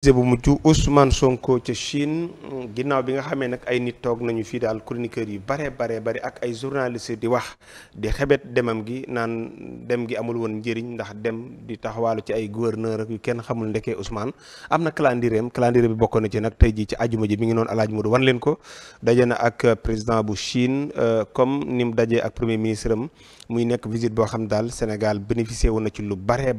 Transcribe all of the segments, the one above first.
bu mujj Ousmane Sonko ca Chine ginnaaw bi nga xamee nag ay nit toog nañu fii daal chroniqueurs yu bare ak ay journalistes di wax di xebet demam gi naan dem gi amul woon njëriñ ndax dem di taxawaalu ci ay gouverneur ak yu kenn xamul ndekee Ousmane am na calendrier bi bokk na ci nag tey jii ci ajuma ji mi ngi noonu Alaaji Modou wan leen ko daje na ak président bu Chine comme ni mu dajee ak premier ministre am muy nekk visite boo xam daal Sénégal bénéficié wu na ci lu bare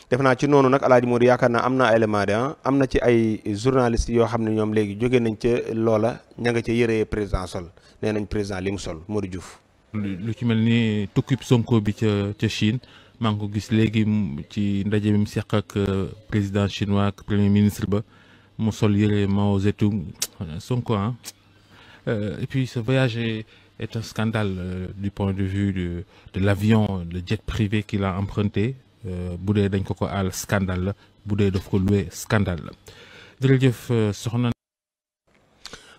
def naa ci noonu nag Alaaji Modou yaakaar naa am na élément de am na ci ay journalistes yoo xam ne ñoom léegi jóge nañ ca loola ña nga ca yëree président sol nee nañ président li mu sol Modou Diouf. lu ci mel ni tukkib Sonko bi ca Chine maa ngi ko gis léegi ci ndaje bi mu seq ak président chinois ak premier ministre ba mu sol yëre Mao Zedong Sonko et puis ce voyage est un scandale du point de vue de l'avion, le jet privé qu'il a emprunté. Bu dee dañ ko aal scandale la bu dee daf ko loué scandale la jërëjëf soxna.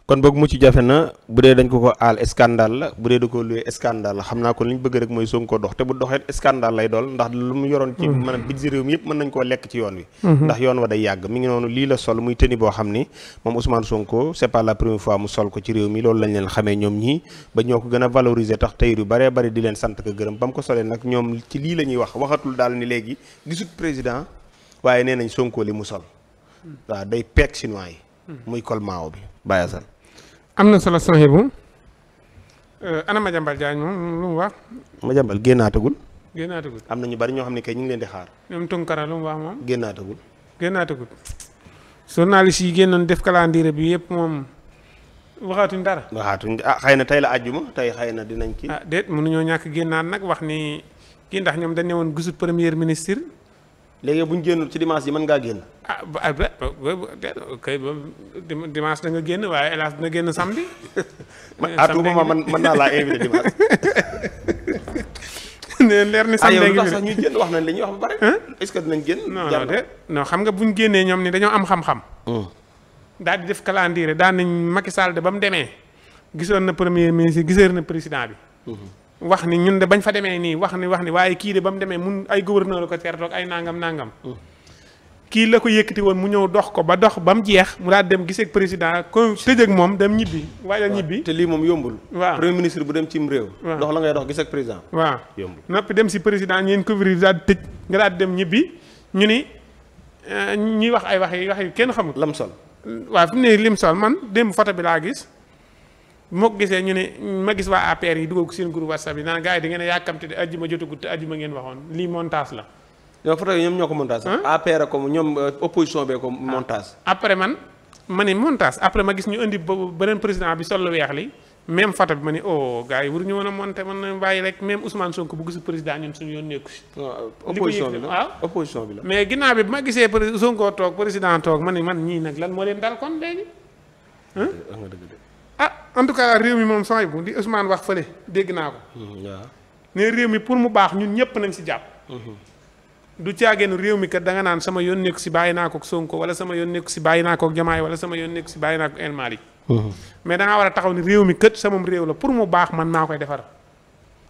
kon boog mucc jafe na bu dee dañ ko aal scandale la bu dee da ko loué scandale la xam naa kon li ñu bëgg rek mooy Sonko dox te bu doxee scandale lay dool ndax lu mu yoroon ci maanaam budget réew mi yëpp mën nañ koo lekk ci yoon wi ndax yoon wa day yàgg mi ngi noonu lii la sol muy tëni boo xam ni moom Ousmane Sonko c'est pas la première fois mu sol ko ci réew mi loolu lañ leen xamee ñoom ñii ba ñoo ko gën a valoriser tax tey yu bare di leen sant ko gërëm ba mu ko solee nag ñoom ci lii la ñuy waxatul daal ni léegi gisut président waaye nee nañ Sonko li mu sol waaw day peeg chinois yi muy kolmaaw bi bàyyasal am na solo soxna bu ana Madiambal Diagne moom lu mu wax. Madiambal génnaatagul. am na ñu bari ñoo xam ne kay ñu ngi leen di xaar. ñoom Tunkara lu mu wax moom. génnaatagul. journaliste yi génnoon def calendrier bi yëpp moom waxaatuñ dara. xëy na tey la àjjuma tey xëy na dinañ kii. déet mënuñoo ñàkk génnaat nag wax ni kii ndax ñoom dañ ne woon gisut premier ministre. léegi bu ñu génnul ci dimanche yi mën ngaa génn. kay dimanche da nga génn waaye hélas dina génn samedi. à tout moment mën naa laa invité dimanche. nee leer ni samedi yow sax ñuy génn wax nañ li ñuy wax ba pare. est-ce que dinañ génn. non xam nga buñ génnee ñoom ni dañoo am xam-xam. daal di def calendrier daan nañ Macky Sall de ba mu demee gisoon na premier ministre gisoon na président bi. wax ni ñun de bañ fa demee nii wax ni waaye kii de ba mu demee mun ay gouverneur la ko teertoog ay nangam. kii la ko yëkkati woon mu ñëw dox ko ba mu jeex mu daal dem gisee ak président ko tëj ak moom dem ñibbi waajal ñibbi. te lii moom yombul. waaw premier ministre bu dem cim réew. dox la ngay dox gisee ak président. waaw yombul noppi dem si président ñeen couvrir daal di tëj nga daal dem ñibbi ñu ni ñuy wax ay wax yu kenn xamul. lam sol. waaw fi mu ne lim sol man démb photo bi laa gis. moo ko gisee ñu ne ma gis waa APR yi dugal ko seen groupe WhatsApp yi naan gars yi da ngeen a yàkkamte de ajjuma jotagut te ajjuma ngeen waxoon lii montage la. yow photo yi ñoom ñoo ko montage. APR ko ñoom opposition bee ko montage. après ma ne montage après ma gis ñu indi beneen président bi sol lu weex li même photo bi ma ne gars yi waruñu woon a monté mën na bàyyi rek même Ousmane Sonko bu gisul président ñun suñu yoon nekku si. opposition bi la opposition bi la. mais ginnaaw bi ma gisee Sonko toog président toog ma ne man ñii nag lan moo leen dal kon léegi. En tout cas réew mi moom sooy bu di Ousmane wax fële dégg naa ko. ne réew mi pour mu baax ñun ñëpp nañ si jàpp. du caageen réew mi kat da nga naan sama yoon nekku si bàyyi naa ko ak Sonko wala sama yoon nekku si bàyyi naa ko ak Diomaye wala sama yoon nekku si bàyyi naa ko El Malick. mais da ngaa war a taxaw ni réew mi kat sama réew la pour mu baax man maa koy defar.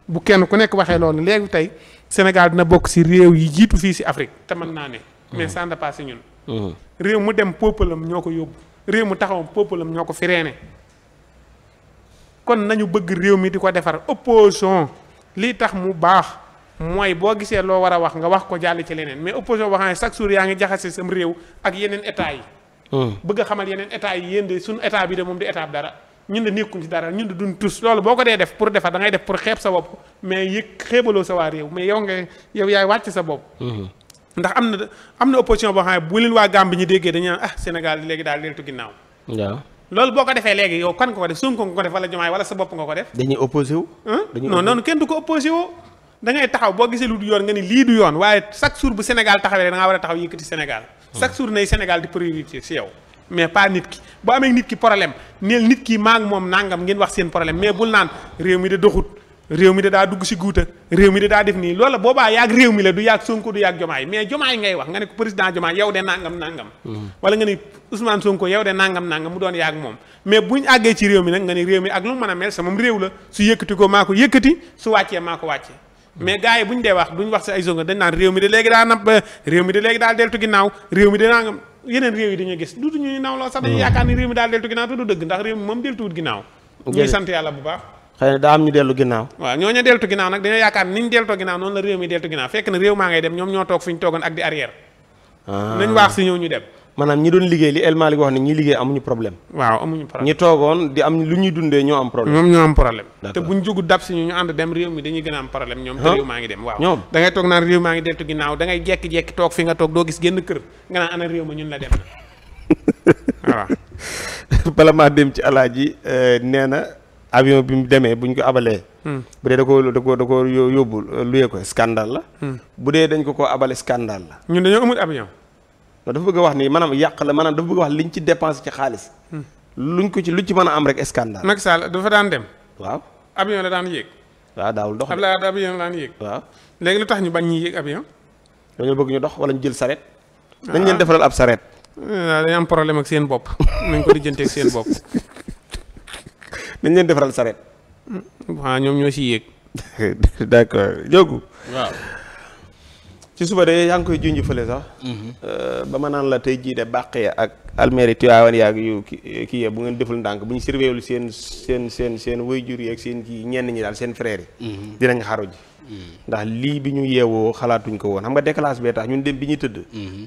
bu kenn ku nekk waxee loolu léegi tey Sénégal dina bokk si réew yi jiitu fii si Afrique te mën naa ne. mais ça ne passe ñun. réew mu dem peuple am ñoo ko yóbbu réew mu taxaw peuple am ñoo ko freiné. kon nañu bëgg réew mi di ko defar opposition lii tax mu baax mooy boo gisee loo war a wax nga wax ko jàll ci leneen mais opposition boo xam ne chaque jour yaa ngi jaxase sam réew ak yeneen état yi. bëgg a xamal yeneen état yi yéen de suñu état bi de moom di état dara ñun de nekkuñ ci dara ñun de duñ tus loolu boo ko dee def pour defar da ngay def pour xeeb sa bopp mais xeebaloo sa waa réew mais yow yaay wàcc sa bopp. ndax am na opposition boo xam ne bu leen waa Gambie ñu déggee dañu naan Sénégal léegi daal deltu ginnaaw. waaw. loolu boo ko defee léegi yow kan nga ko def Sonko nga ko def wala Diomaye wala sa bopp nga ko def. dañuy opposé wu. non noonu kenn du ko opposé woo da ngay taxaw boo gisee lu du yoon nga ni lii du yoon waaye chaque jour bu Sénégal taxawee rek da ngaa war a taxaw yëkkati Sénégal. chaque jour nay Sénégal di priorité si yow. mais pas nit ki boo amee nit ki problème neel nit ki maa ngi moom nangam ngeen wax seen problème mais bul naan réew mi de doxut réew mi de daa dugg si guuta réew mi de daa def nii loola boobaa yaag réew mi la du yaag Sonko du yaag Diomaye mais Diomaye ngay wax nga ne ko président Diomaye yow de nangam. wala nga ni Ousmane Sonko yow de nangam mu doon yaag moom mais buñ àggee ci réew mi nag nga ni réew mi ak lu mu mën a mel sa moom réew la su yëkkati ko maa ko yëkkati su wàccee maa ko wàccee mais gars yi bu ñu dee wax duñ wax si ay Sonko dañ naan réew mi de léegi daa napp réew mi de léegi daal deltu ginnaaw réew mi de naa nga yeneen réew yi dañuy gis duutu ñuy naaw loo sax dañuy yaakaar ni réew mi daal deltu ginnaaw te du dëgg ndax réew mi moom deltuwut ginnaaw ñuy sant yàlla bu baax xëy na daa am ñu dellu ginnaaw waaw ñooñu deltu ginnaaw nag dañoo yaakaar ni ñu deltoo ginnaaw noonu la réew mi deltu ginnaaw fekk na réew maa ngay dem ñoom ñoo toog fi ñu toogoon ak di arrière nañ waax si ñëw ñu dem maanaam ñi doon liggéey li El Malick wax ne ñi liggéey amuñu problème waaw amuñu problème ñi toogoon di am lu ñuy dundee ñoo am problème ñoom ñoo am problème te D'accord. buñ jugu dab si ñu ànd dem réew mi dañuy gën a am problème ñoom te réew maa ngi dem waaw ñoom da ngay toog naan réew maa ngi deltu ginnaaw da ngay jekki-jekki toog fi nga toog doo gis génn kër nga naan ana réew ma ñun la dem na voilà bala maa dem ci alaaji nee na avion bi mu demee buñ ko abalee bu dee da ko yóbbu luyee ko scandale la bu dee dañ ko abale scandale la ñun dañoo amul avion dafa bëgg a wax ni maanaam yàq la maanaam dafa bëgg a wax liñ ci dépense ci xaalis luñ ci mën a am rek scandale Macky Sall dafa daan dem waaw avion la daan yéeg waaw daawul dox Abdoulaye Wade avion la daan yéeg waaw léegi lu tax ñu bañ ñi yéeg avion dañoo bëgg ñu dox wala ñu jël saret dañ leen defaral ab saret waaw dañu am problème ak seen bopp nañ ko lijjantee ak seen bopp dañ leen defaral saret waaw ñoom ñoo si yéeg d'accord jógu waaw ci suba de yaa ngi koy junj fële sax ba ma naan la tey jii de bàqee ak almeeri Tiwaawan yaag yu kii yee bu ngeen deful ndànk bu ñu surveillé seen waajur yi ak seen kii ñenn ñi daal seen frère yi dinañ xaru ji ndax lii bi ñu yeewoo xalaatuñ ko woon xam nga décalage bee tax ñun dem bi ñuy tëdd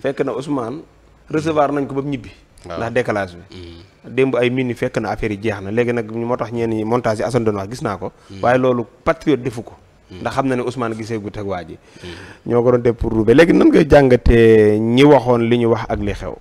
fekk na Ousmane recevoir nañ ko ba mu ñibbi ndax décalage bi démb ay minutes fekk na affaire yi jeex na léegi nag moo tax ñenn ñi montage yi Assane doon wax gis naa ko waaye loolu patriote defu ko ndax xam na ne Ousmane gisee gut ak waa ji ñoo ko doon def pour roube léegi nan ngay jàngatee ñi waxoon li ñu wax ak li xew